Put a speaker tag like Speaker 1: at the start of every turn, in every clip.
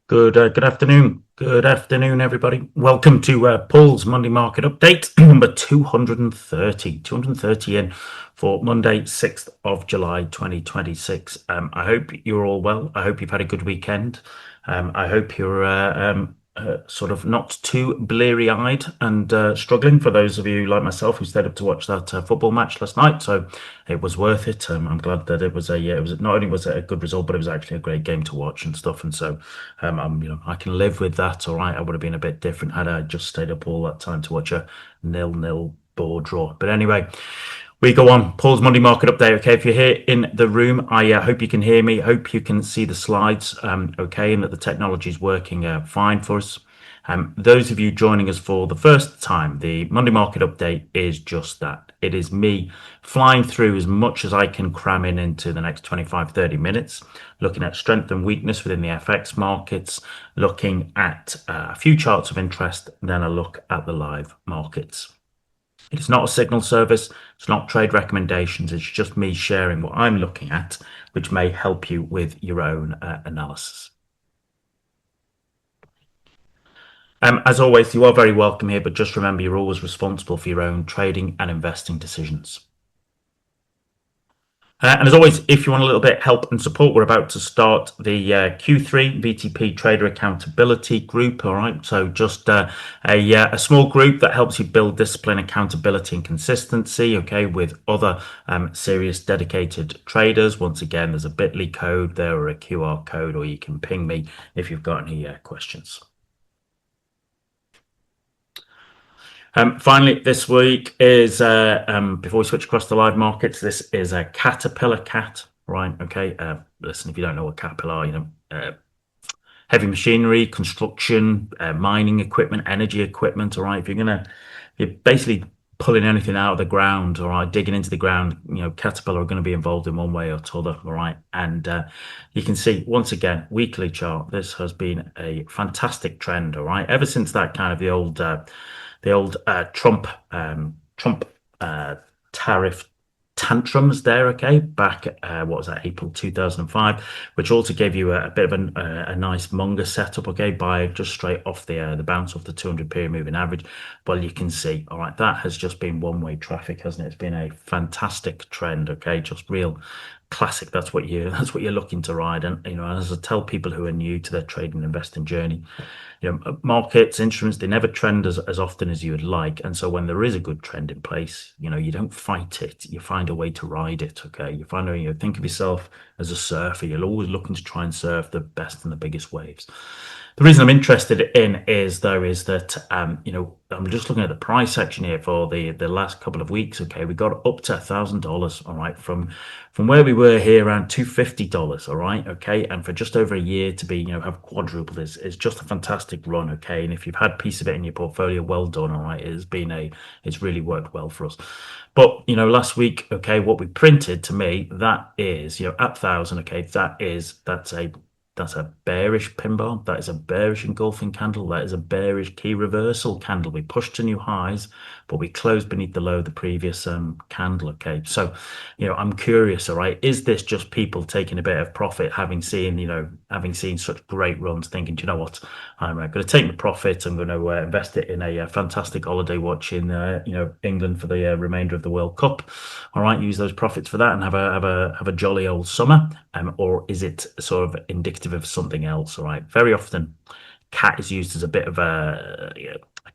Speaker 1: Good afternoon. Good afternoon, everybody. Welcome to Paul's Monday Market Update, number 230 in for Monday, 6th of July, 2026. I hope you're all well. I hope you've had a good weekend. I hope you're sort of not too bleary-eyed and struggling for those of you like myself who stayed up to watch that football match last night. So it was worth it. I'm glad that it was not only was it a good result, but it was actually a great game to watch and stuff. And so I can live with that. All right, I would have been a bit different had I just stayed up all that time to watch a 0-0 ball draw. But anyway, we go on. Paul's Monday Market Update. Okay, if you're here in the room, I hope you can hear me. Hope you can see the slides. Okay, and that the technology is working fine for us. Those of you joining us for the first time, the Monday Market Update is just that. It is me flying through as much as I can cram into the next 25-30 minutes, looking at strength and weakness within the FX markets, looking at a few charts of interest, then a look at the live markets. It's not a signal service, it's not trade recommendations, it's just me sharing what I'm looking at, which may help you with your own analysis. As always, you are very welcome here, but just remember you're always responsible for your own trading and investing decisions. And as always, if you want a little bit of help and support, we're about to start the Q3 VTP Trader Accountability Group. All right, so just a small group that helps you build discipline, accountability, and consistency. Okay, with other serious, dedicated traders. Once again, there's a bit.ly code there or a QR code, or you can ping me if you've got any questions. Finally, this week is, before we switch across to live markets, this is a Caterpillar cat, right? Okay. Listen, if you don't know what Caterpillar are, heavy machinery, construction, mining equipment, energy equipment, all right? You're basically pulling anything out of the ground, all right, digging into the ground, Caterpillar are going to be involved in one way or t'other, all right? And you can see, once again, weekly chart, this has been a fantastic trend, all right? Ever since that kind of the old Trump tariff tantrums there, okay, back what was that, April 2005, which also gave you a bit of a nice Munger setup, okay, by just straight off the bounce off the 200 period moving average. Well, you can see, all right, that has just been one-way traffic, hasn't it? It's been a fantastic trend, okay, just real classic. That's what you're looking to ride. And as I tell people who are new to their trading and investing journey, markets, instruments, they never trend as often as you would like. And so when there is a good trend in place, you don't fight it. You find a way to ride it, okay? You find a way, think of yourself as a surfer. You're always looking to try and surf the best and the biggest waves. The reason I'm interested in is that I'm just looking at the price action here for the last couple of weeks. Okay, we got up to $1,000, all right, from where we were here around $250, all right, okay, and for just over a year to be have quadrupled is just a fantastic run, okay. And if you've had a piece of it in your portfolio, well done, all right. It's really worked well for us. But last week, okay, what we printed, to me, that is at 1,000, okay, that's a bearish pin bar. That is a bearish engulfing candle. That is a bearish key reversal candle. We pushed to new highs, but we closed beneath the low of the previous candle. Okay, so I'm curious. All right, is this just people taking a bit of profit, having seen such great runs, thinking, do you know what, I'm going to take my profit. I'm going to invest it in a fantastic holiday watching England for the remainder of the World Cup. All right, use those profits for that and have a jolly old summer. Or is it sort of indicative of something else? All right, very often cat is used as a bit of a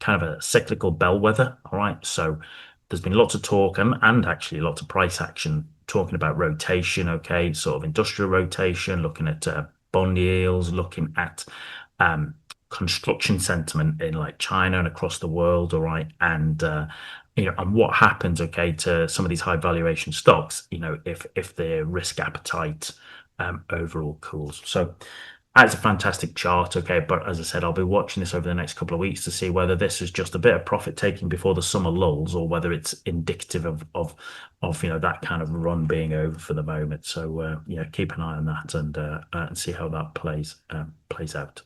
Speaker 1: kind of a cyclical bellwether. All right, so there's been lots of talk and actually lots of price action talking about rotation, okay, sort of industrial rotation, looking at bond yields, looking at construction sentiment in like China and across the world, all right, and and what happens, okay, to some of these high valuation stocks, if their risk appetite overall cools. So that's a fantastic chart, okay, but as I said, I'll be watching this over the next couple of weeks to see whether this is just a bit of profit taking before the summer lulls, or whether it's indicative of that kind of run being over for the moment. So keep an eye on that and see how that plays out.